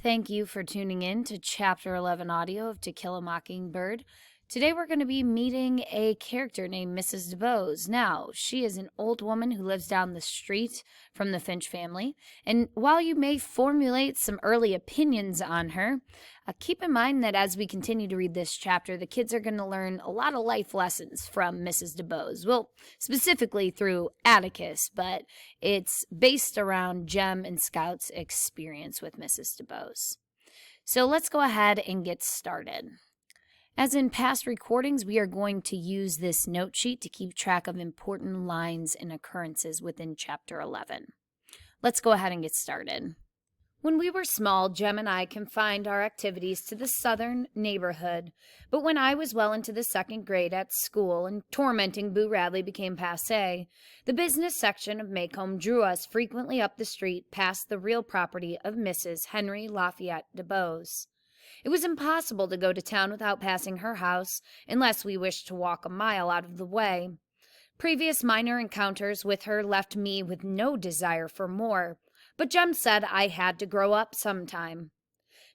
Thank you for tuning in to Chapter 11 audio of To Kill a Mockingbird. Today we're going to be meeting a character named Mrs. Dubose. Now, she is an old woman who lives down the street from the Finch family, and while you may formulate some early opinions on her, keep in mind that as we continue to read this chapter, the kids are going to learn a lot of life lessons from Mrs. Dubose. Well, specifically through Atticus, but it's based around Jem and Scout's experience with Mrs. Dubose. So let's go ahead and get started. As in past recordings, we are going to use this note sheet to keep track of important lines and occurrences within Chapter 11. Let's go ahead and get started. When we were small, Jem and I confined our activities to the southern neighborhood, but when I was well into the second grade at school and tormenting Boo Radley became passé, the business section of Maycomb drew us frequently up the street past the real property of Mrs. Henry Lafayette Dubose. It was impossible to go to town without passing her house, unless we wished to walk a mile out of the way. Previous minor encounters with her left me with no desire for more, but Jem said I had to grow up sometime.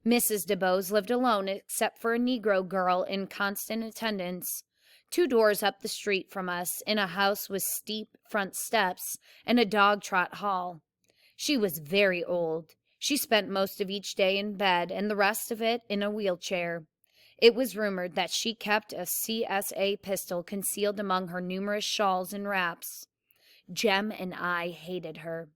Mrs. Dubose lived alone except for a Negro girl in constant attendance. 2 doors up the street from us, in a house with steep front steps and a dog-trot hall. She was very old. She spent most of each day in bed and the rest of it in a wheelchair. It was rumored that she kept a CSA pistol concealed among her numerous shawls and wraps. Jem and I hated her.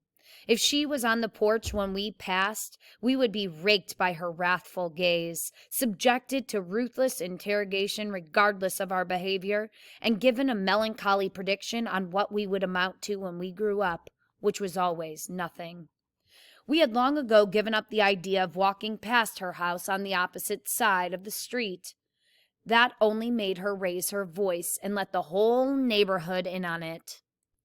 If she was on the porch when we passed, we would be raked by her wrathful gaze, subjected to ruthless interrogation regardless of our behavior, and given a melancholy prediction on what we would amount to when we grew up, which was always nothing. We had long ago given up the idea of walking past her house on the opposite side of the street. That only made her raise her voice and let the whole neighborhood in on it.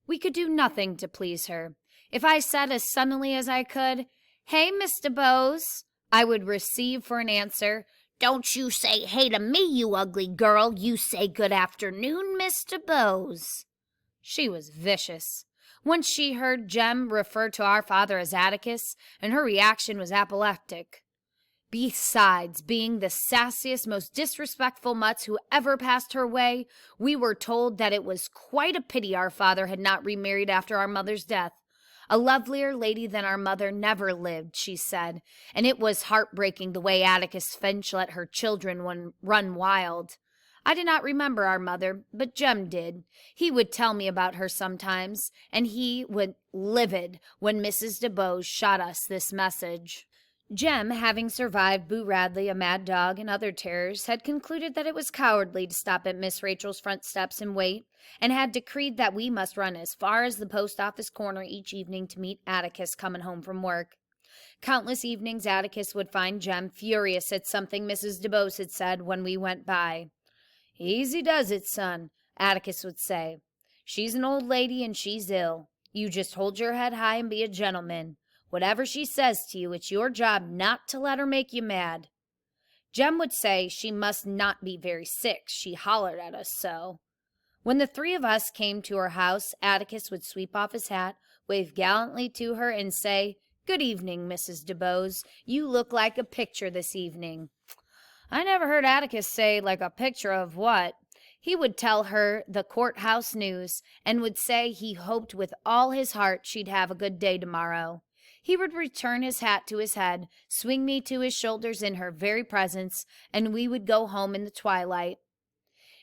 We could do nothing to please her. If I said as sunnily as I could, "Hey, Miss Dubose," I would receive for an answer, "Don't you say hey to me, you ugly girl. You say good afternoon, Miss Dubose." She was vicious. Once she heard Jem refer to our father as Atticus, and her reaction was apoplectic. Besides being the sassiest, most disrespectful mutts who ever passed her way, we were told that it was quite a pity our father had not remarried after our mother's death. A lovelier lady than our mother never lived, she said, and it was heartbreaking the way Atticus Finch let her children run wild. I did not remember our mother, but Jem did. He would tell me about her sometimes, and he was livid when Mrs. Dubose shot us this message. Jem, having survived Boo Radley, a mad dog, and other terrors, had concluded that it was cowardly to stop at Miss Rachel's front steps and wait, and had decreed that we must run as far as the post office corner each evening to meet Atticus coming home from work. Countless evenings Atticus would find Jem furious at something Mrs. Dubose had said when we went by. "Easy does it, son," Atticus would say. "She's an old lady and she's ill. You just hold your head high and be a gentleman. Whatever she says to you, it's your job not to let her make you mad." Jem would say she must not be very sick. She hollered at us so. When the 3 of us came to her house, Atticus would sweep off his hat, wave gallantly to her, and say, "Good evening, Mrs. Dubose. You look like a picture this evening." I never heard Atticus say like a picture of what. He would tell her the courthouse news and would say he hoped with all his heart she'd have a good day tomorrow. He would return his hat to his head, swing me to his shoulders in her very presence, and we would go home in the twilight.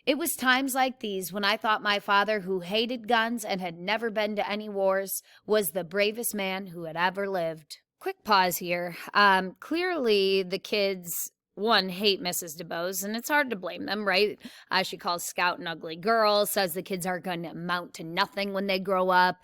It was times like these when I thought my father, who hated guns and had never been to any wars, was the bravest man who had ever lived. Quick pause here. Clearly the kids hate Mrs. Dubose, and it's hard to blame them, right? She calls Scout an ugly girl, says the kids are going to amount to nothing when they grow up.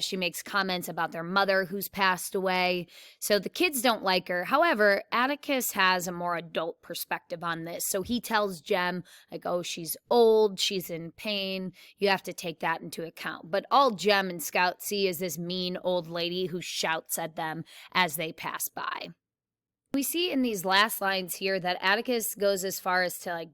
She makes comments about their mother who's passed away. So the kids don't like her. However, Atticus has a more adult perspective on this. So he tells Jem, like, oh, she's old, she's in pain. You have to take that into account. But all Jem and Scout see is this mean old lady who shouts at them as they pass by. We see in these last lines here that Atticus goes as far as to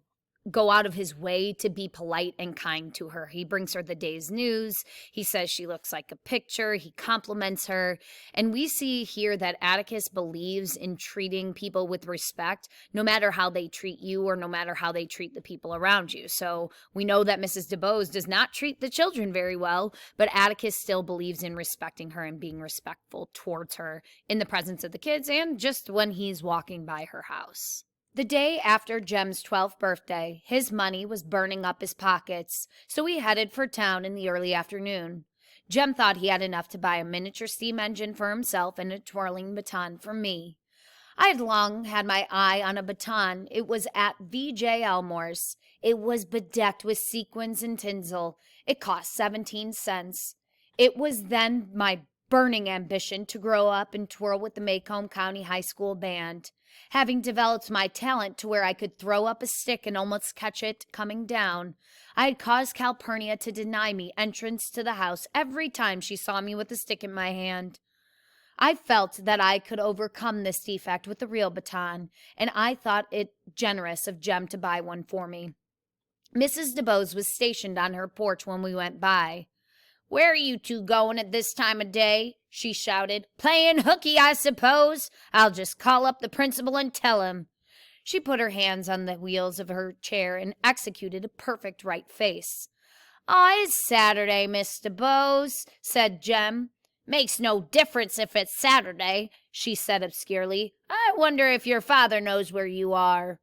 go out of his way to be polite and kind to her. He brings her the day's news. He says she looks like a picture. He compliments her. And we see here that Atticus believes in treating people with respect, no matter how they treat you or no matter how they treat the people around you. So we know that Mrs. Dubose does not treat the children very well, but Atticus still believes in respecting her and being respectful towards her in the presence of the kids and just when he's walking by her house. The day after Jem's 12th birthday, his money was burning up his pockets, so he headed for town in the early afternoon. Jem thought he had enough to buy a miniature steam engine for himself and a twirling baton for me. I had long had my eye on a baton. It was at V.J. Elmore's. It was bedecked with sequins and tinsel. It cost 17 cents. It was then my burning ambition to grow up and twirl with the Macomb County High School band. Having developed my talent to where I could throw up a stick and almost catch it coming down, I had caused Calpurnia to deny me entrance to the house every time she saw me with a stick in my hand. I felt that I could overcome this defect with a real baton, and I thought it generous of Jem to buy one for me. Mrs. Dubose was stationed on her porch when we went by. "Where are you two going at this time of day?" she shouted. "Playing hooky, I suppose. I'll just call up the principal and tell him." She put her hands on the wheels of her chair and executed a perfect right face. "Aw, it's Saturday, Miss Dubose," said Jem. "Makes no difference if it's Saturday," she said obscurely. "I wonder if your father knows where you are."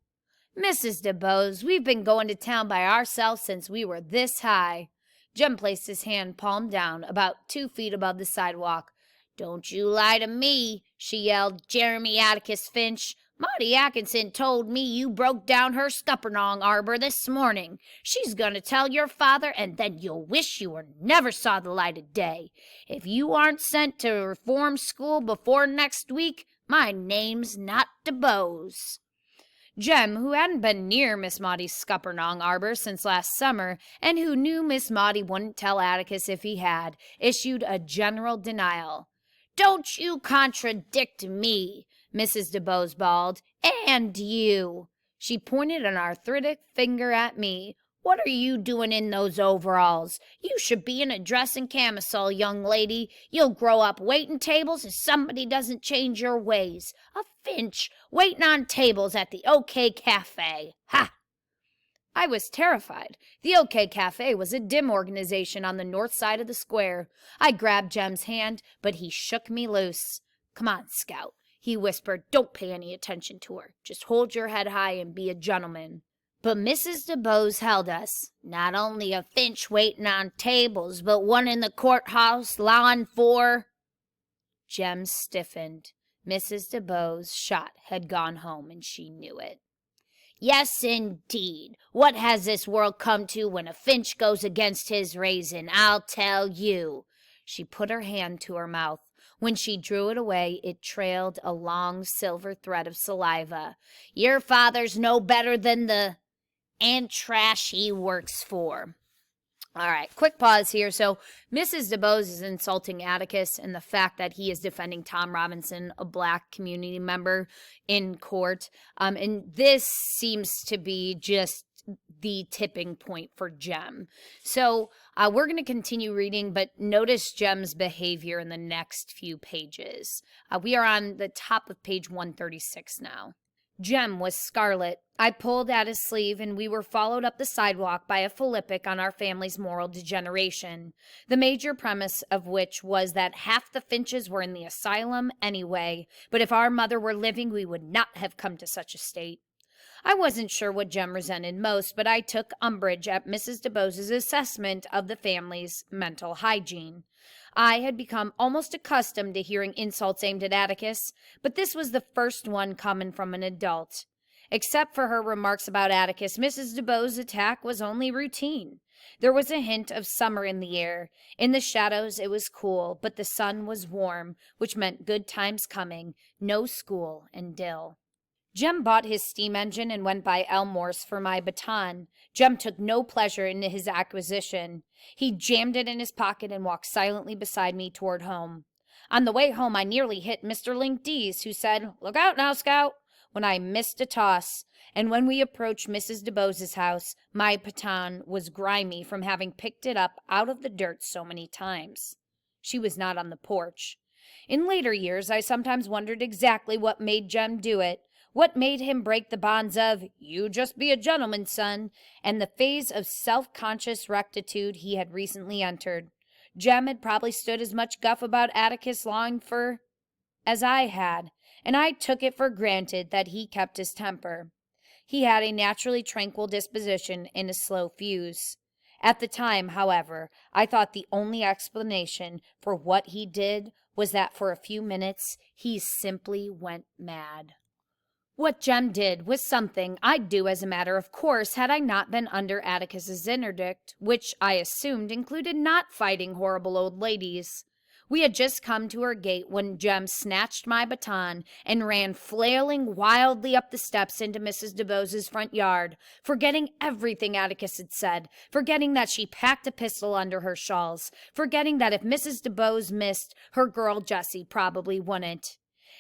"Mrs. Dubose, we've been going to town by ourselves since we were this high." Jem placed his hand palm down, about 2 feet above the sidewalk. "Don't you lie to me," she yelled. "Jeremy Atticus Finch. Maudie Atkinson told me you broke down her scuppernong arbor this morning. She's going to tell your father, and then you'll wish you never saw the light of day. If you aren't sent to reform school before next week, my name's not Dubose." Jem, who hadn't been near Miss Maudie's scuppernong arbor since last summer, and who knew Miss Maudie wouldn't tell Atticus if he had, issued a general denial. "Don't you contradict me," Mrs. Dubose bawled. "And you." She pointed an arthritic finger at me. "What are you doing in those overalls? You should be in a dress and camisole, young lady. You'll grow up waiting tables if somebody doesn't change your ways. A Finch waiting on tables at the OK Cafe. Ha!" I was terrified. The OK Cafe was a dim organization on the north side of the square. I grabbed Jem's hand, but he shook me loose. "Come on, Scout," he whispered. "Don't pay any attention to her. Just hold your head high and be a gentleman." But Mrs. Dubose held us. "Not only a Finch waiting on tables, but one in the courthouse lawn for—" Jem stiffened. Mrs. Dubose's shot had gone home, and she knew it. "Yes, indeed. What has this world come to when a Finch goes against his raisin? I'll tell you." She put her hand to her mouth. When she drew it away, it trailed a long silver thread of saliva. "Your father's no better than the and trash he works for." All right, quick pause here. So Mrs. Dubose is insulting Atticus and the fact that he is defending Tom Robinson, a black community member, in court. And this seems to be just the tipping point for Jem. So we're going to continue reading, but notice Jem's behavior in the next few pages. We are on the top of page 136 now. Jem was scarlet. I pulled at his sleeve, and we were followed up the sidewalk by a philippic on our family's moral degeneration, the major premise of which was that half the Finches were in the asylum anyway, but if our mother were living, we would not have come to such a state. I wasn't sure what Jem resented most, but I took umbrage at Mrs. Dubose's assessment of the family's mental hygiene. I had become almost accustomed to hearing insults aimed at Atticus, but this was the first one coming from an adult. Except for her remarks about Atticus, Mrs. Dubose's attack was only routine. There was a hint of summer in the air. In the shadows it was cool, but the sun was warm, which meant good times coming, no school, and Dill. Jem bought his steam engine and went by Elmore's for my baton. Jem took no pleasure in his acquisition. He jammed it in his pocket and walked silently beside me toward home. On the way home, I nearly hit Mr. Link Dees, who said, "Look out now, Scout." when I missed a toss, and when we approached Mrs. Dubose's house, my baton was grimy from having picked it up out of the dirt so many times. She was not on the porch. In later years, I sometimes wondered exactly what made Jem do it, what made him break the bonds of, "You just be a gentleman, son," and the phase of self-conscious rectitude he had recently entered. Jem had probably stood as much guff about Atticus longing for as I had, and I took it for granted that he kept his temper. He had a naturally tranquil disposition and a slow fuse. At the time, however, I thought the only explanation for what he did was that for a few minutes he simply went mad. What Jem did was something I'd do as a matter of course had I not been under Atticus's interdict, which I assumed included not fighting horrible old ladies. We had just come to our gate when Jem snatched my baton and ran flailing wildly up the steps into Mrs. Dubose's front yard, forgetting everything Atticus had said, forgetting that she packed a pistol under her shawls, forgetting that if Mrs. Dubose missed, her girl Jessie probably wouldn't.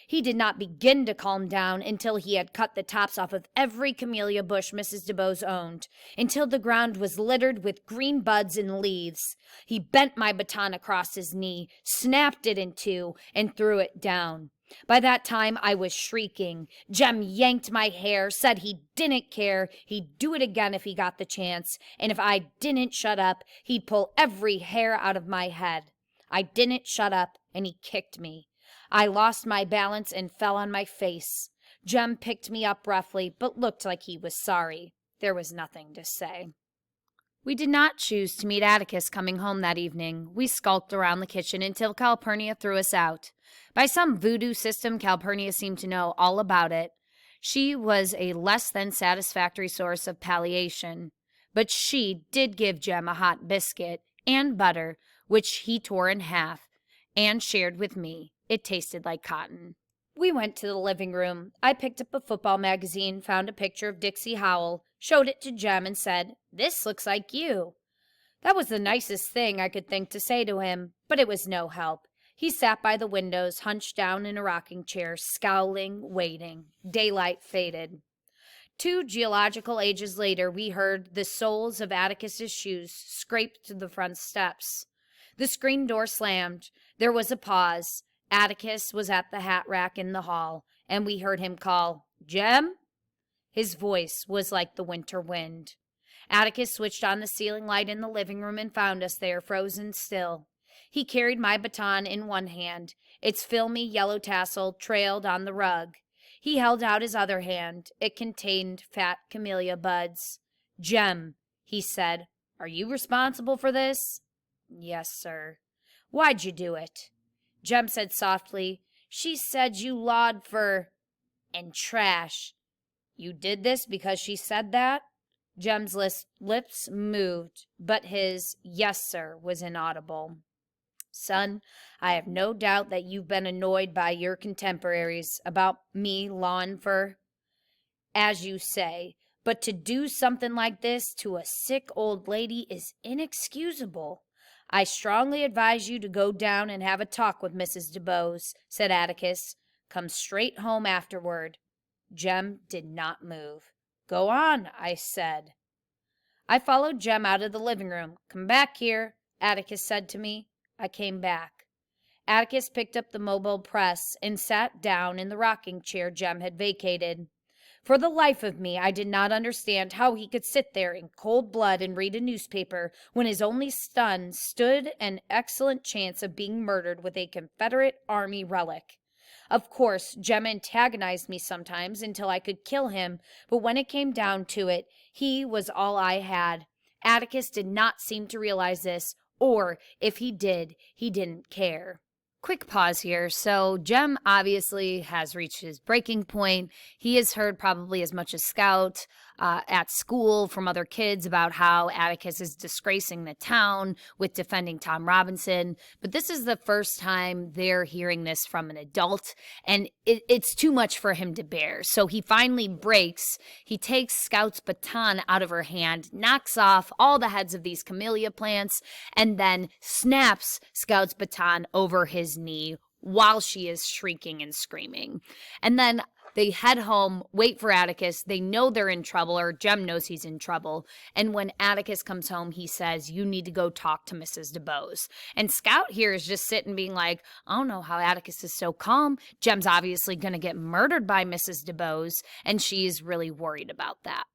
He did not begin to calm down until he had cut the tops off of every camellia bush Mrs. Dubose owned, until the ground was littered with green buds and leaves. He bent my baton across his knee, snapped it in two, and threw it down. By that time, I was shrieking. Jem yanked my hair, said he didn't care, he'd do it again if he got the chance, and if I didn't shut up, he'd pull every hair out of my head. I didn't shut up, and he kicked me. I lost my balance and fell on my face. Jem picked me up roughly, but looked like he was sorry. There was nothing to say. We did not choose to meet Atticus coming home that evening. We skulked around the kitchen until Calpurnia threw us out. By some voodoo system, Calpurnia seemed to know all about it. She was a less than satisfactory source of palliation. But she did give Jem a hot biscuit and butter, which he tore in half, and shared with me. It tasted like cotton. We went to the living room. I picked up a football magazine, found a picture of Dixie Howell, showed it to Jem, and said, "This looks like you." That was the nicest thing I could think to say to him, but it was no help. He sat by the windows, hunched down in a rocking chair, scowling, waiting. Daylight faded. 2 geological ages later, we heard the soles of Atticus's shoes scrape to the front steps. The screen door slammed. There was a pause. Atticus was at the hat rack in the hall, and we heard him call, "Jem?" His voice was like the winter wind. Atticus switched on the ceiling light in the living room and found us there, frozen still. He carried my baton in one hand. Its filmy yellow tassel trailed on the rug. He held out his other hand. It contained fat camellia buds. "Jem," he said, "are you responsible for this?" "Yes, sir." "Why'd you do it?" Jem said softly, "She said you lawed for and trash." "You did this because she said that?" Jem's lips moved, but his "yes, sir" was inaudible. "Son, I have no doubt that you've been annoyed by your contemporaries about me lawing for, as you say, but to do something like this to a sick old lady is inexcusable. I strongly advise you to go down and have a talk with Mrs. Dubose," said Atticus. "Come straight home afterward." Jem did not move. "Go on," I said. I followed Jem out of the living room. "Come back here," Atticus said to me. I came back. Atticus picked up the mobile press and sat down in the rocking chair Jem had vacated. For the life of me, I did not understand how he could sit there in cold blood and read a newspaper when his only son stood an excellent chance of being murdered with a Confederate Army relic. Of course, Jem antagonized me sometimes until I could kill him, but when it came down to it, he was all I had. Atticus did not seem to realize this, or if he did, he didn't care. Quick pause here. So Jem obviously has reached his breaking point. He has heard probably as much as Scout at school from other kids about how Atticus is disgracing the town with defending Tom Robinson. But this is the first time they're hearing this from an adult, and it's too much for him to bear. So he finally breaks. He takes Scout's baton out of her hand, knocks off all the heads of these camellia plants, and then snaps Scout's baton over his knee while she is shrieking and screaming. And then They head home, wait for Atticus. They know they're in trouble, or Jem knows he's in trouble. And when Atticus comes home, he says, you need to go talk to Mrs. Dubose. And Scout here is just sitting being like, I don't know how Atticus is so calm. Jem's obviously going to get murdered by Mrs. Dubose, and she's really worried about that.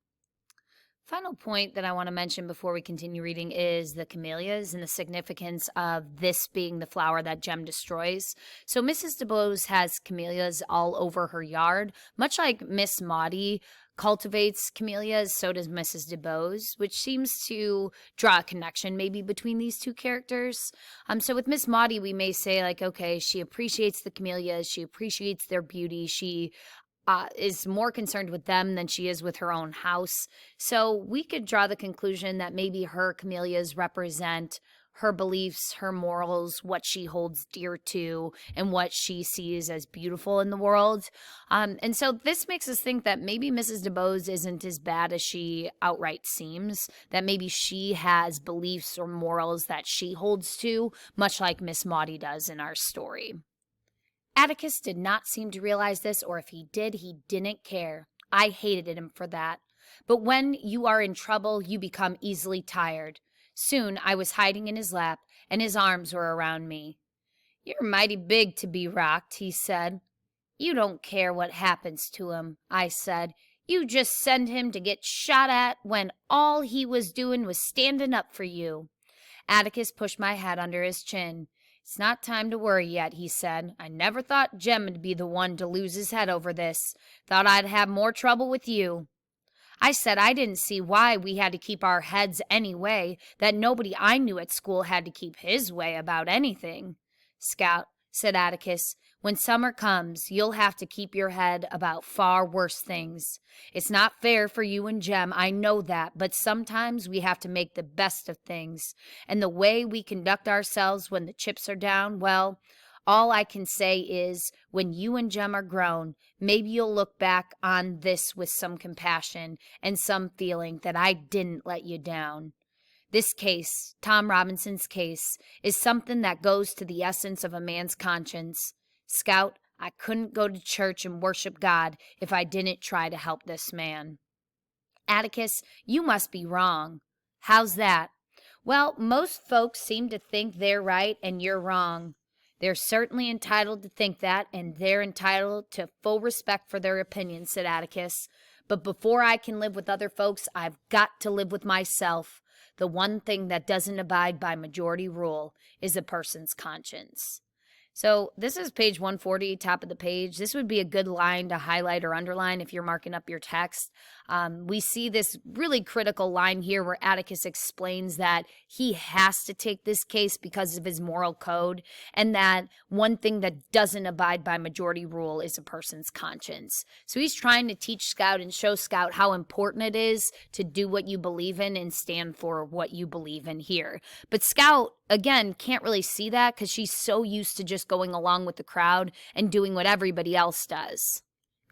Final point that I want to mention before we continue reading is the camellias and the significance of this being the flower that Jem destroys. So Mrs. Dubose has camellias all over her yard, much like Miss Maudie cultivates camellias, so does Mrs. Dubose, which seems to draw a connection maybe between these two characters. So with Miss Maudie, we may say like, okay, she appreciates the camellias, she appreciates their beauty, she is more concerned with them than she is with her own house. So we could draw the conclusion that maybe her camellias represent her beliefs, her morals, what she holds dear to, and what she sees as beautiful in the world. And so this makes us think that maybe Mrs. Dubose isn't as bad as she outright seems, that maybe she has beliefs or morals that she holds to, much like Miss Maudie does in our story. Atticus did not seem to realize this, or if he did, he didn't care. I hated him for that. But when you are in trouble, you become easily tired. Soon I was hiding in his lap, and his arms were around me. You're mighty big to be rocked, he said. You don't care what happens to him, I said. You just send him to get shot at when all he was doing was standing up for you. Atticus pushed my head under his chin. It's not time to worry yet, he said. I never thought Jem would be the one to lose his head over this. Thought I'd have more trouble with you. I said I didn't see why we had to keep our heads anyway, that nobody I knew at school had to keep his way about anything. Scout, said Atticus, when summer comes, you'll have to keep your head about far worse things. It's not fair for you and Jem, I know that, but sometimes we have to make the best of things. And the way we conduct ourselves when the chips are down, well, all I can say is, when you and Jem are grown, maybe you'll look back on this with some compassion and some feeling that I didn't let you down. This case, Tom Robinson's case, is something that goes to the essence of a man's conscience. Scout, I couldn't go to church and worship God if I didn't try to help this man. Atticus, you must be wrong. How's that? Well, most folks seem to think they're right and you're wrong. They're certainly entitled to think that, and they're entitled to full respect for their opinions, said Atticus. But before I can live with other folks, I've got to live with myself. The one thing that doesn't abide by majority rule is a person's conscience. So this is page 140, top of the page. This would be a good line to highlight or underline if you're marking up your text. We see this really critical line here where Atticus explains that he has to take this case because of his moral code, and that one thing that doesn't abide by majority rule is a person's conscience. So he's trying to teach Scout and show Scout how important it is to do what you believe in and stand for what you believe in here. But Scout, again, can't really see that because she's so used to just going along with the crowd and doing what everybody else does.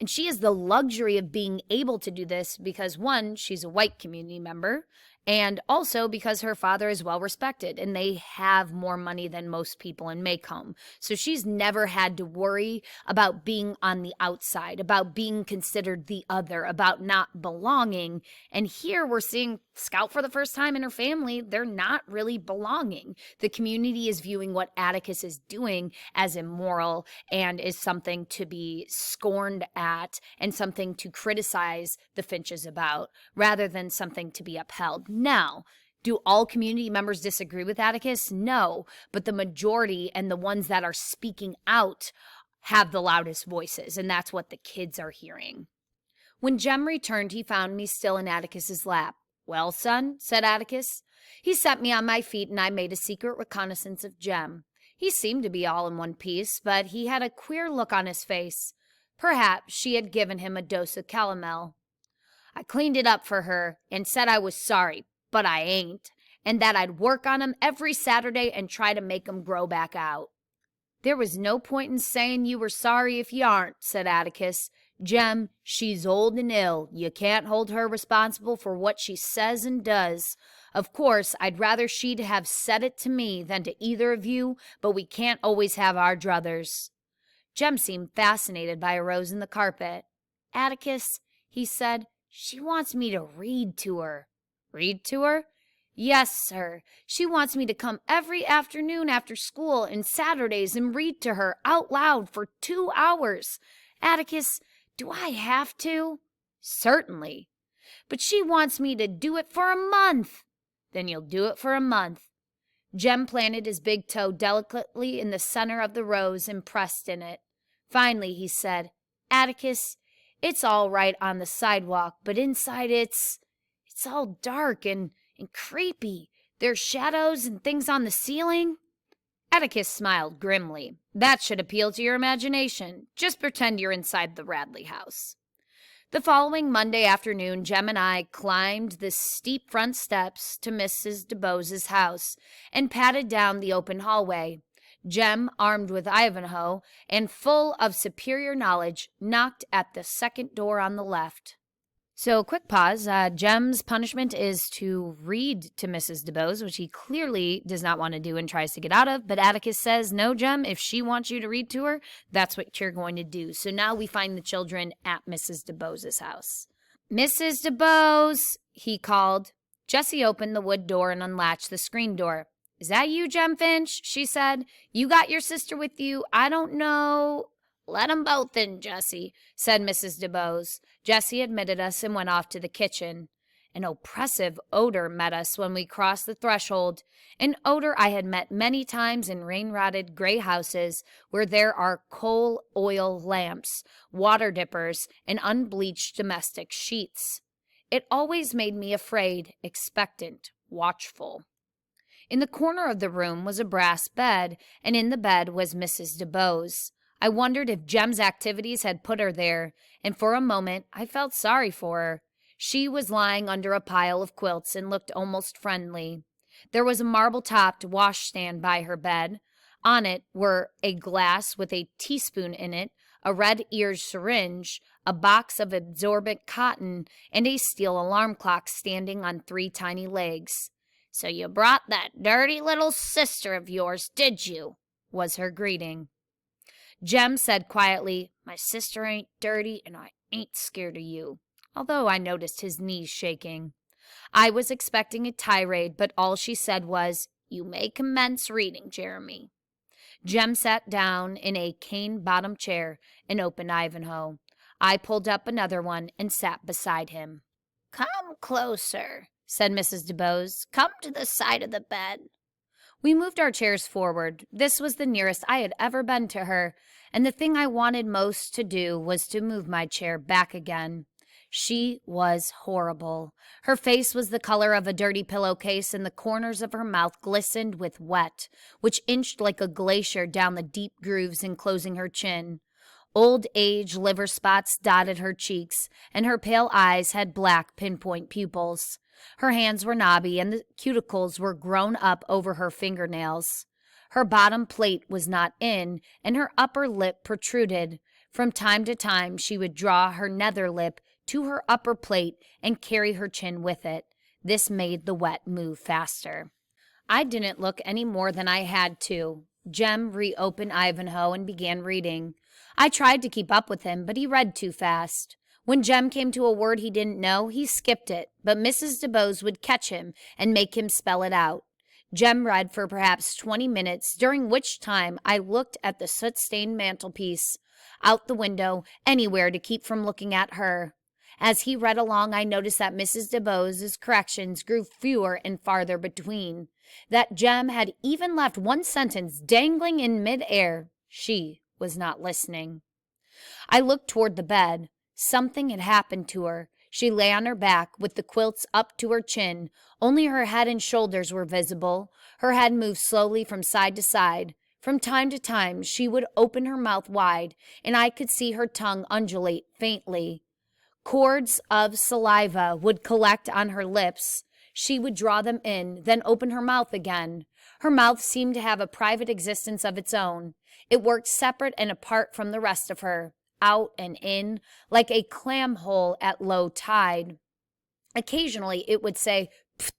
And she has the luxury of being able to do this because, one, she's a white community member, and also because her father is well respected and they have more money than most people in Maycomb. So she's never had to worry about being on the outside, about being considered the other, about not belonging. And here we're seeing Scout for the first time in her family. They're not really belonging. The community is viewing what Atticus is doing as immoral and is something to be scorned at and something to criticize the Finches about rather than something to be upheld. Now, do all community members disagree with Atticus? No, but the majority and the ones that are speaking out have the loudest voices, and that's what the kids are hearing. When Jem returned, he found me still in Atticus's lap. Well, son, said Atticus. He set me on my feet, and I made a secret reconnaissance of Jem. He seemed to be all in one piece, but he had a queer look on his face. Perhaps she had given him a dose of calomel. I cleaned it up for her and said I was sorry, but I ain't, and that I'd work on 'em every Saturday and try to make 'em grow back out. There was no point in saying you were sorry if you aren't, said Atticus. Jem, she's old and ill. You can't hold her responsible for what she says and does. Of course, I'd rather she'd have said it to me than to either of you, but we can't always have our druthers. Jem seemed fascinated by a rose in the carpet. Atticus, he said, she wants me to read to her. Read to her? Yes, sir. She wants me to come every afternoon after school and Saturdays and read to her out loud for 2 hours. Atticus, do I have to? Certainly. But she wants me to do it for a month. Then you'll do it for a month. Jem planted his big toe delicately in the center of the rose and pressed in it. Finally, he said, Atticus, it's all right on the sidewalk, but inside it's all dark and creepy. There's shadows and things on the ceiling. Atticus smiled grimly. That should appeal to your imagination. Just pretend you're inside the Radley house. The following Monday afternoon, Jem and I climbed the steep front steps to Mrs. Dubose's house and padded down the open hallway. Jem, armed with Ivanhoe and full of superior knowledge, knocked at the second door on the left. So, quick pause. Jem's punishment is to read to Mrs. Dubose, which he clearly does not want to do and tries to get out of. But Atticus says, no, Jem, if she wants you to read to her, that's what you're going to do. So now we find the children at Mrs. Dubose's house. Mrs. Dubose, he called. Jessie opened the wood door and unlatched the screen door. Is that you, Jem Finch? She said. You got your sister with you? I don't know. Let 'em both in, Jessie, said Mrs. Dubose. Jessie admitted us and went off to the kitchen. An oppressive odor met us when we crossed the threshold, an odor I had met many times in rain-rotted gray houses where there are coal oil lamps, water dippers, and unbleached domestic sheets. It always made me afraid, expectant, watchful. In the corner of the room was a brass bed, and in the bed was Mrs. Dubose. I wondered if Jem's activities had put her there, and for a moment I felt sorry for her. She was lying under a pile of quilts and looked almost friendly. There was a marble-topped washstand by her bed. On it were a glass with a teaspoon in it, a red-eared syringe, a box of absorbent cotton, and a steel alarm clock standing on 3 tiny legs. "So you brought that dirty little sister of yours, did you?" was her greeting. Jem said quietly, "My sister ain't dirty, and I ain't scared of you," although I noticed his knees shaking. I was expecting a tirade, but all she said was, "You may commence reading, Jeremy." Jem sat down in a cane-bottomed chair and opened Ivanhoe. I pulled up another one and sat beside him. "Come closer," said Mrs. Dubose. "Come to the side of the bed." We moved our chairs forward. This was the nearest I had ever been to her, and the thing I wanted most to do was to move my chair back again. She was horrible. Her face was the color of a dirty pillowcase, and the corners of her mouth glistened with wet, which inched like a glacier down the deep grooves enclosing her chin. Old age liver spots dotted her cheeks, and her pale eyes had black pinpoint pupils. Her hands were knobby, and the cuticles were grown up over her fingernails. Her bottom plate was not in, and her upper lip protruded. From time to time she would draw her nether lip to her upper plate and carry her chin with it. This made the wet move faster. I didn't look any more than I had to. Jem reopened Ivanhoe and began reading. I tried to keep up with him, but he read too fast. When Jem came to a word he didn't know, he skipped it, but Mrs. Dubose would catch him and make him spell it out. Jem read for perhaps 20 minutes, during which time I looked at the soot-stained mantelpiece, out the window, anywhere to keep from looking at her. As he read along, I noticed that Mrs. Dubose's corrections grew fewer and farther between, that Jem had even left one sentence dangling in mid-air. She was not listening. I looked toward the bed. Something had happened to her. She lay on her back with the quilts up to her chin. Only her head and shoulders were visible. Her head moved slowly from side to side. From time to time she would open her mouth wide, and I could see her tongue undulate faintly. Cords of saliva would collect on her lips. She would draw them in, then open her mouth again. Her mouth seemed to have a private existence of its own. It worked separate and apart from the rest of her, out and in, like a clam hole at low tide. Occasionally it would say, "Pfft,"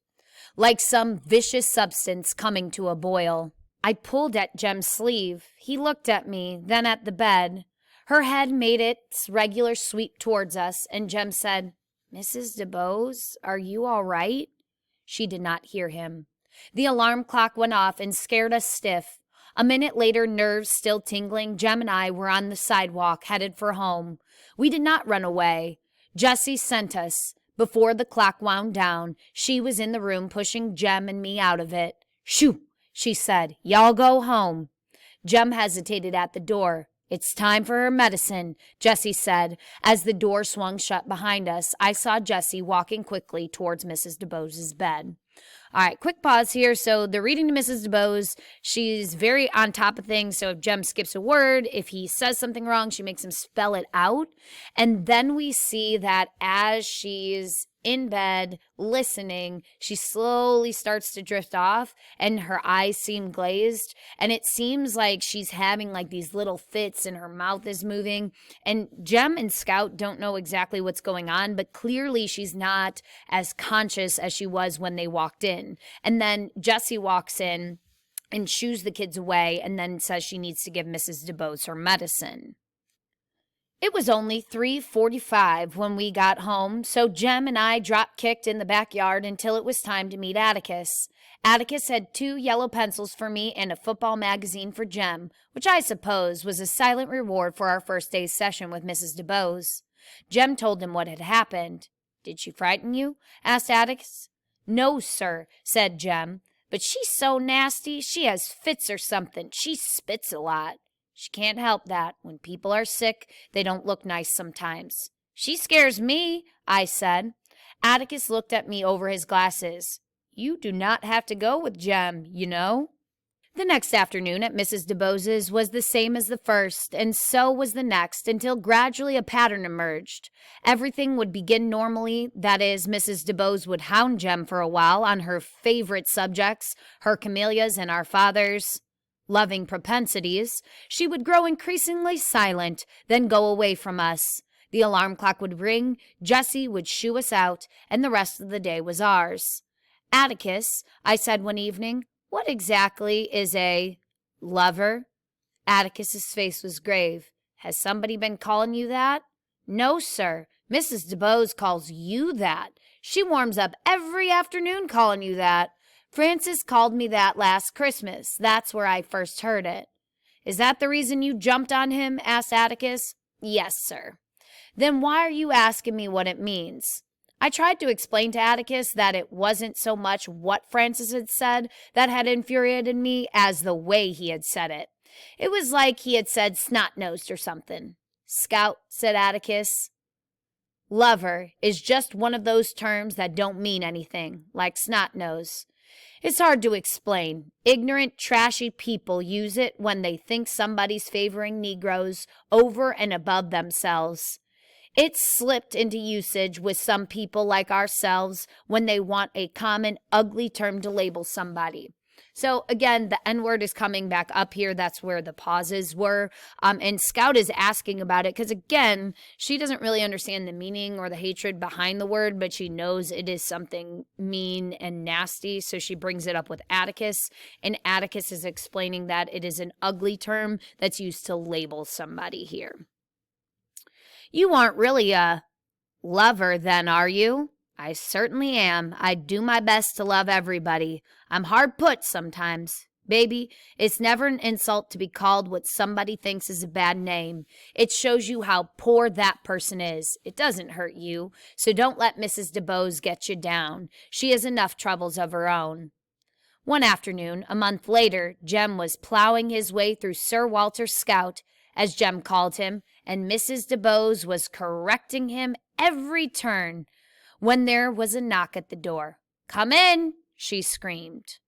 like some vicious substance coming to a boil. I pulled at Jem's sleeve. He looked at me, then at the bed. Her head made its regular sweep towards us, and Jem said, "Mrs. Dubose, are you all right?" She did not hear him. The alarm clock went off and scared us stiff. A minute later, nerves still tingling, Jem and I were on the sidewalk, headed for home. We did not run away. Jessie sent us. Before the clock wound down, she was in the room pushing Jem and me out of it. "Shoo," she said. "Y'all go home." Jem hesitated at the door. "It's time for her medicine," Jessie said. As the door swung shut behind us, I saw Jessie walking quickly towards Mrs. Dubose's bed. All right, quick pause here. So they're reading to Mrs. Dubose. She's very on top of things. So if Jem skips a word, if he says something wrong, she makes him spell it out. And then we see that as she's in bed listening, she slowly starts to drift off and her eyes seem glazed. And it seems like she's having like these little fits and her mouth is moving. And Jem and Scout don't know exactly what's going on, but clearly she's not as conscious as she was when they walked in. And then Jessie walks in and shoos the kids away and then says she needs to give Mrs. Dubose her medicine. It was only 3:45 when we got home, so Jem and I drop-kicked in the backyard until it was time to meet Atticus. Atticus had 2 yellow pencils for me and a football magazine for Jem, which I suppose was a silent reward for our first day's session with Mrs. Dubose. Jem told him what had happened. "Did she frighten you?" asked Atticus. "No, sir," said Jem, "but she's so nasty. She has fits or something. She spits a lot. She can't help that. When people are sick, they don't look nice sometimes." "She scares me," I said. Atticus looked at me over his glasses. "You do not have to go with Jem, you know." The next afternoon at Mrs. Dubose's was the same as the first, and so was the next, until gradually a pattern emerged. Everything would begin normally. That is, Mrs. Dubose would hound Jem for a while on her favorite subjects, her camellias and our father's loving propensities. She would grow increasingly silent, then go away from us. The alarm clock would ring, Jessie would shoo us out, and the rest of the day was ours. "Atticus," I said one evening, "what exactly is a lover?" Atticus's face was grave. "Has somebody been calling you that?" "No, sir. Mrs. Dubose calls you that. She warms up every afternoon calling you that. Francis called me that last Christmas. That's where I first heard it." "Is that the reason you jumped on him?" asked Atticus. "Yes, sir." "Then why are you asking me what it means?" I tried to explain to Atticus that it wasn't so much what Francis had said that had infuriated me as the way he had said it. It was like he had said snot-nosed or something. "Scout," said Atticus, "lover is just one of those terms that don't mean anything, like snot-nose. It's hard to explain. Ignorant, trashy people use it when they think somebody's favoring Negroes over and above themselves. It's slipped into usage with some people like ourselves when they want a common, ugly term to label somebody." So again, the N-word is coming back up here. That's where the pauses were. And Scout is asking about it because, again, she doesn't really understand the meaning or the hatred behind the word, but she knows it is something mean and nasty. So she brings it up with Atticus. And Atticus is explaining that it is an ugly term that's used to label somebody here. "You aren't really a lover then, are you?" "I certainly am. I do my best to love everybody. I'm hard put sometimes. Baby, it's never an insult to be called what somebody thinks is a bad name. It shows you how poor that person is. It doesn't hurt you, so don't let Mrs. Dubose get you down. She has enough troubles of her own." One afternoon, a month later, Jem was plowing his way through Sir Walter Scout, as Jem called him, and Mrs. Dubose was correcting him every turn, when there was a knock at the door. "Come in," she screamed.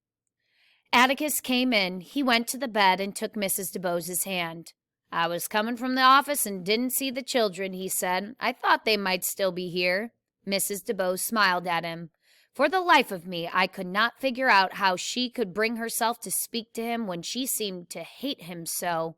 Atticus came in. He went to the bed and took Mrs. Dubose's hand. "I was coming from the office and didn't see the children," he said. "I thought they might still be here." Mrs. Dubose smiled at him. For the life of me, I could not figure out how she could bring herself to speak to him when she seemed to hate him so.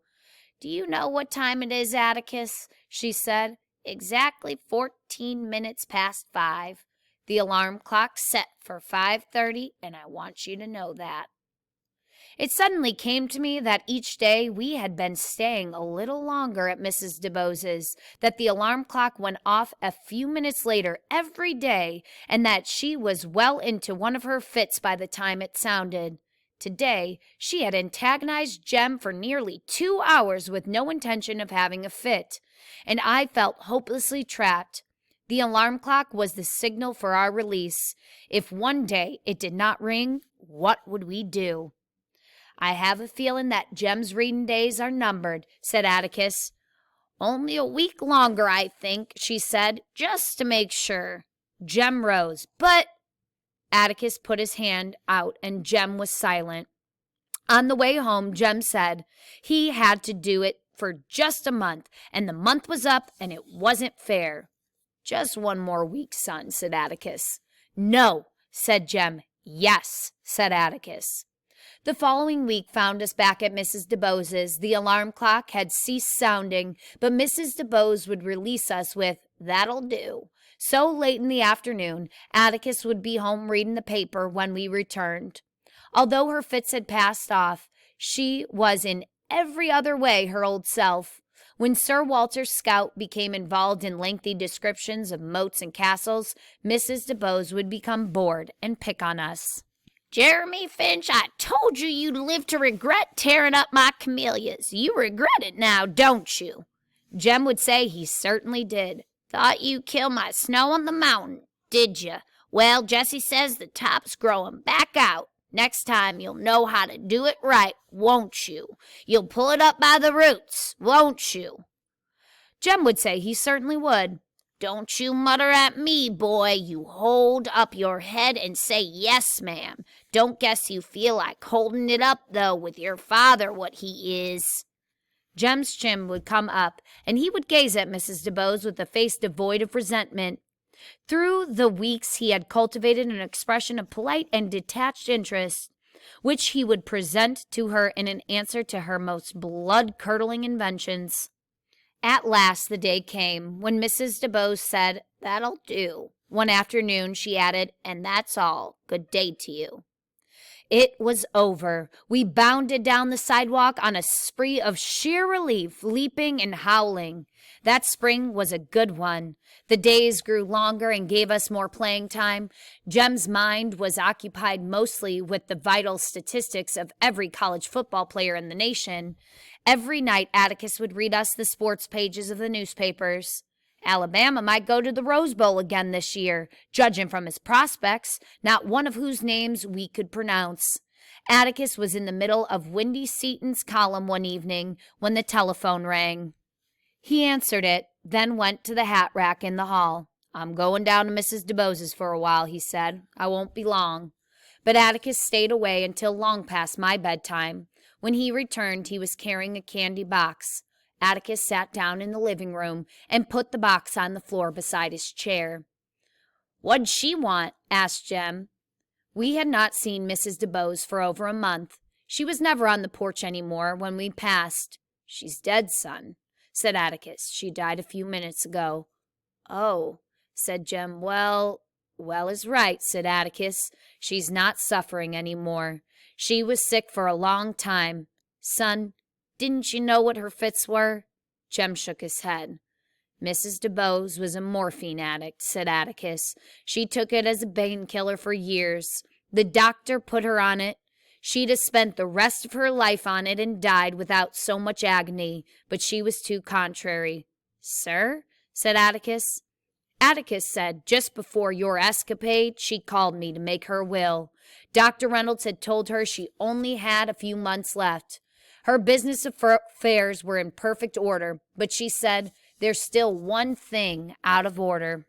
"Do you know what time it is, Atticus?" she said. "Exactly 14 minutes past 5. The alarm clock set for 5:30, and I want you to know that." It suddenly came to me that each day we had been staying a little longer at Mrs. Dubose's, that the alarm clock went off a few minutes later every day, and that she was well into one of her fits by the time it sounded. Today, she had antagonized Jem for nearly 2 hours with no intention of having a fit, and I felt hopelessly trapped. The alarm clock was the signal for our release. If one day it did not ring, what would we do? "I have a feeling that Jem's reading days are numbered," said Atticus. "Only a week longer, I think," she said, "just to make sure." Jem rose. "But—" Atticus put his hand out and Jem was silent. On the way home, Jem said he had to do it for just a month, and the month was up and it wasn't fair. "Just one more week, son," said Atticus. "No," said Jem. "Yes," said Atticus. The following week found us back at Mrs. Dubose's. The alarm clock had ceased sounding, but Mrs. Dubose would release us with, "That'll do." So late in the afternoon, Atticus would be home reading the paper when we returned. Although her fits had passed off, she was in every other way her old self. When Sir Walter Scott became involved in lengthy descriptions of moats and castles, Mrs. Dubose would become bored and pick on us. "Jeremy Finch, I told you you'd live to regret tearing up my camellias. You regret it now, don't you?" Jem would say he certainly did. "Thought you killed my snow on the mountain, did you? Well, Jessie says the top's growing back out. Next time you'll know how to do it right, won't you? You'll pull it up by the roots, won't you?" Jem would say he certainly would. "Don't you mutter at me, boy. You hold up your head and say yes, ma'am. Don't guess you feel like holding it up, though, with your father what he is." Jem's chin would come up, and he would gaze at Mrs. Dubose with a face devoid of resentment. Through the weeks he had cultivated an expression of polite and detached interest, which he would present to her in an answer to her most blood-curdling inventions. At last the day came when Mrs. Dubose said, "That'll do." One afternoon she added, "And that's all. Good day to you." It was over. We bounded down the sidewalk on a spree of sheer relief, leaping and howling. That spring was a good one. The days grew longer and gave us more playing time. Jem's mind was occupied mostly with the vital statistics of every college football player in the nation. Every night Atticus would read us the sports pages of the newspapers. Alabama might go to the Rose Bowl again this year, judging from his prospects, not one of whose names we could pronounce. Atticus was in the middle of Windy Seaton's column one evening when the telephone rang. He answered it, then went to the hat rack in the hall. "I'm going down to Mrs. Dubose's for a while," he said. "I won't be long." But Atticus stayed away until long past my bedtime. When he returned, he was carrying a candy box. Atticus sat down in the living room and put the box on the floor beside his chair. "What'd she want?" asked Jem. We had not seen Mrs. Dubose for over a month. She was never on the porch any more when we passed. "She's dead, son," said Atticus. "She died a few minutes ago." "Oh," said Jem. Well is right," said Atticus. "She's not suffering any more. She was sick for a long time. Son, didn't you know what her fits were?" Jem shook his head. "Mrs. Dubose was a morphine addict," said Atticus. "She took it as a painkiller for years. The doctor put her on it. She'd have spent the rest of her life on it and died without so much agony, but she was too contrary." "Sir?" said Atticus. "Atticus said just before your escapade, she called me to make her will. Dr. Reynolds had told her she only had a few months left. Her business affairs were in perfect order, but she said, 'There's still one thing out of order.'"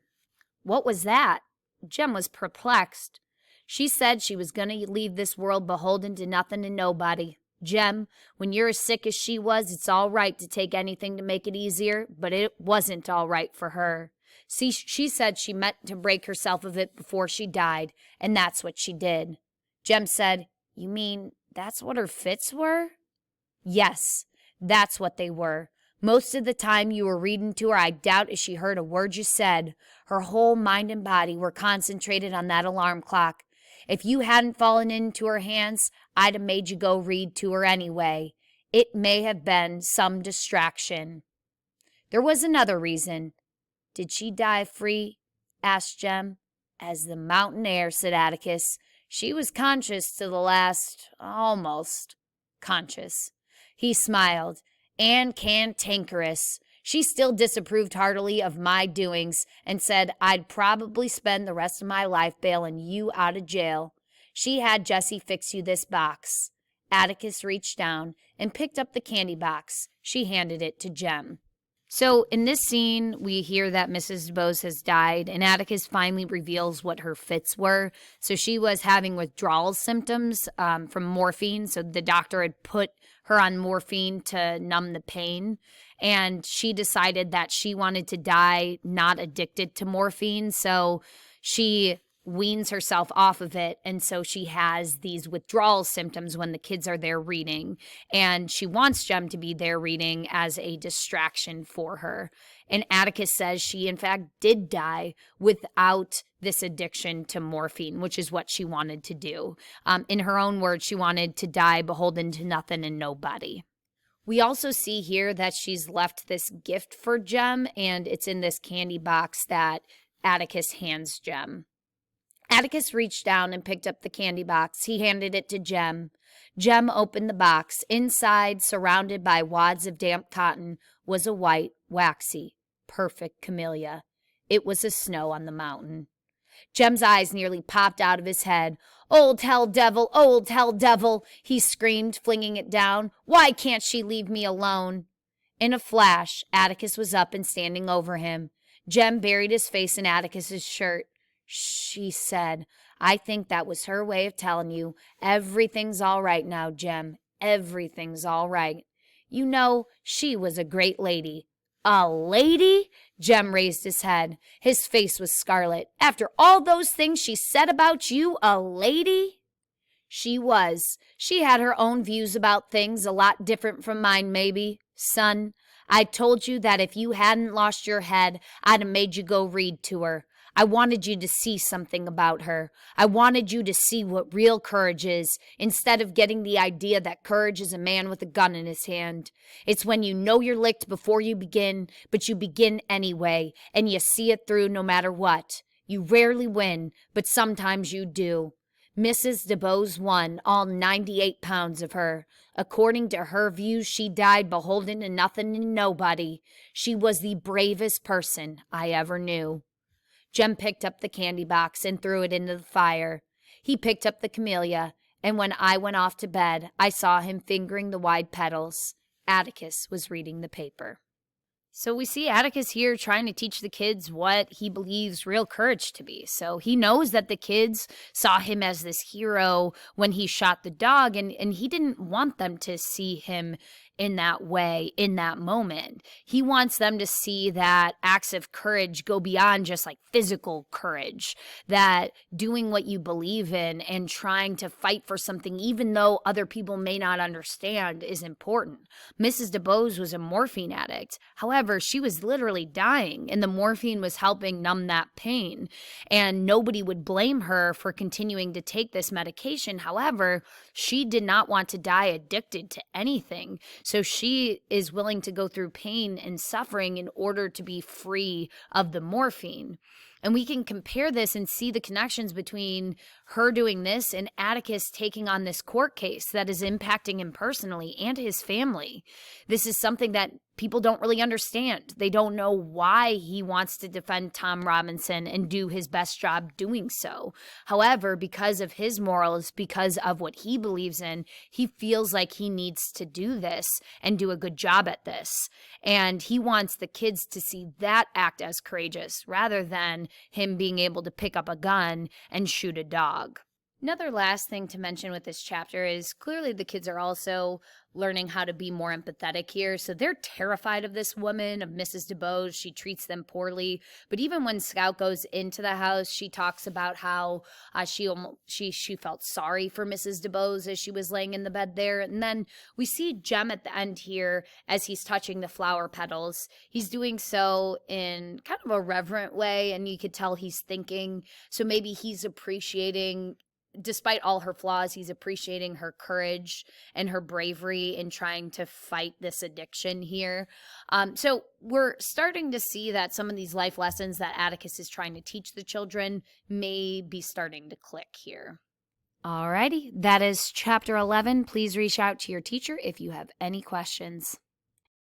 "What was that?" Jem was perplexed. "She said she was going to leave this world beholden to nothing and nobody. Jem, when you're as sick as she was, it's all right to take anything to make it easier, but it wasn't all right for her. See, she said she meant to break herself of it before she died, and that's what she did." Jem said, "You mean that's what her fits were?" "Yes, that's what they were. Most of the time you were reading to her, I doubt if she heard a word you said. Her whole mind and body were concentrated on that alarm clock. If you hadn't fallen into her hands, I'd have made you go read to her anyway. It may have been some distraction." "There was another reason." "Did she die free?" asked Jem. "As the mountain air," said Atticus. "She was conscious to the last, almost conscious." He smiled. "And cantankerous. She still disapproved heartily of my doings and said I'd probably spend the rest of my life bailing you out of jail. She had Jessie fix you this box." Atticus reached down and picked up the candy box. She handed it to Jem. So in this scene, we hear that Mrs. Dubose has died, and Atticus finally reveals what her fits were. So she was having withdrawal symptoms from morphine. So the doctor had put her on morphine to numb the pain, and she decided that she wanted to die not addicted to morphine. So she weans herself off of it, and so she has these withdrawal symptoms when the kids are there reading, and she wants Jem to be there reading as a distraction for her. And Atticus says she in fact did die without this addiction to morphine, which is what she wanted to do. In her own words, she wanted to die beholden to nothing and nobody. We also see here that she's left this gift for Jem, and it's in this candy box that Atticus hands Jem. Atticus reached down and picked up the candy box. He handed it to Jem. Jem opened the box. Inside, surrounded by wads of damp cotton, was a white, waxy, perfect camellia. It was a snow on the mountain. Jem's eyes nearly popped out of his head. "Old hell devil, old hell devil," he screamed, flinging it down. "Why can't she leave me alone?" In a flash, Atticus was up and standing over him. Jem buried his face in Atticus's shirt. She said, "I think that was her way of telling you, everything's all right now, Jem. Everything's all right. You know, she was a great lady." "A lady?" Jem raised his head. His face was scarlet. "After all those things she said about you, a lady?" "She was. She had her own views about things, a lot different from mine, maybe. Son, I told you that if you hadn't lost your head, I'd have made you go read to her. I wanted you to see something about her. I wanted you to see what real courage is, instead of getting the idea that courage is a man with a gun in his hand. It's when you know you're licked before you begin, but you begin anyway, and you see it through no matter what. You rarely win, but sometimes you do. Mrs. Dubose won, all 98 pounds of her. According to her views, she died beholden to nothing and nobody. She was the bravest person I ever knew." Jem picked up the candy box and threw it into the fire. He picked up the camellia, and when I went off to bed, I saw him fingering the wide petals. Atticus was reading the paper. So we see Atticus here trying to teach the kids what he believes real courage to be. So he knows that the kids saw him as this hero when he shot the dog, and he didn't want them to see him in that way, in that moment. He wants them to see that acts of courage go beyond just like physical courage, that doing what you believe in and trying to fight for something, even though other people may not understand, is important. Mrs. Dubose was a morphine addict. However, she was literally dying, and the morphine was helping numb that pain. And nobody would blame her for continuing to take this medication. However, she did not want to die addicted to anything. So she is willing to go through pain and suffering in order to be free of the morphine. And we can compare this and see the connections between her doing this and Atticus taking on this court case that is impacting him personally and his family. This is something that people don't really understand. They don't know why he wants to defend Tom Robinson and do his best job doing so. However, because of his morals, because of what he believes in, he feels like he needs to do this and do a good job at this. And he wants the kids to see that act as courageous rather than him being able to pick up a gun and shoot a dog. Another last thing to mention with this chapter is clearly the kids are also learning how to be more empathetic here. So they're terrified of this woman, of Mrs. Dubose. She treats them poorly. But even when Scout goes into the house, she talks about how she felt sorry for Mrs. Dubose as she was laying in the bed there. And then we see Jem at the end here as he's touching the flower petals. He's doing so in kind of a reverent way, and you could tell he's thinking. So maybe he's appreciating despite all her flaws, he's appreciating her courage and her bravery in trying to fight this addiction here. So we're starting to see that some of these life lessons that Atticus is trying to teach the children may be starting to click here. Alrighty, that is chapter 11. Please reach out to your teacher if you have any questions.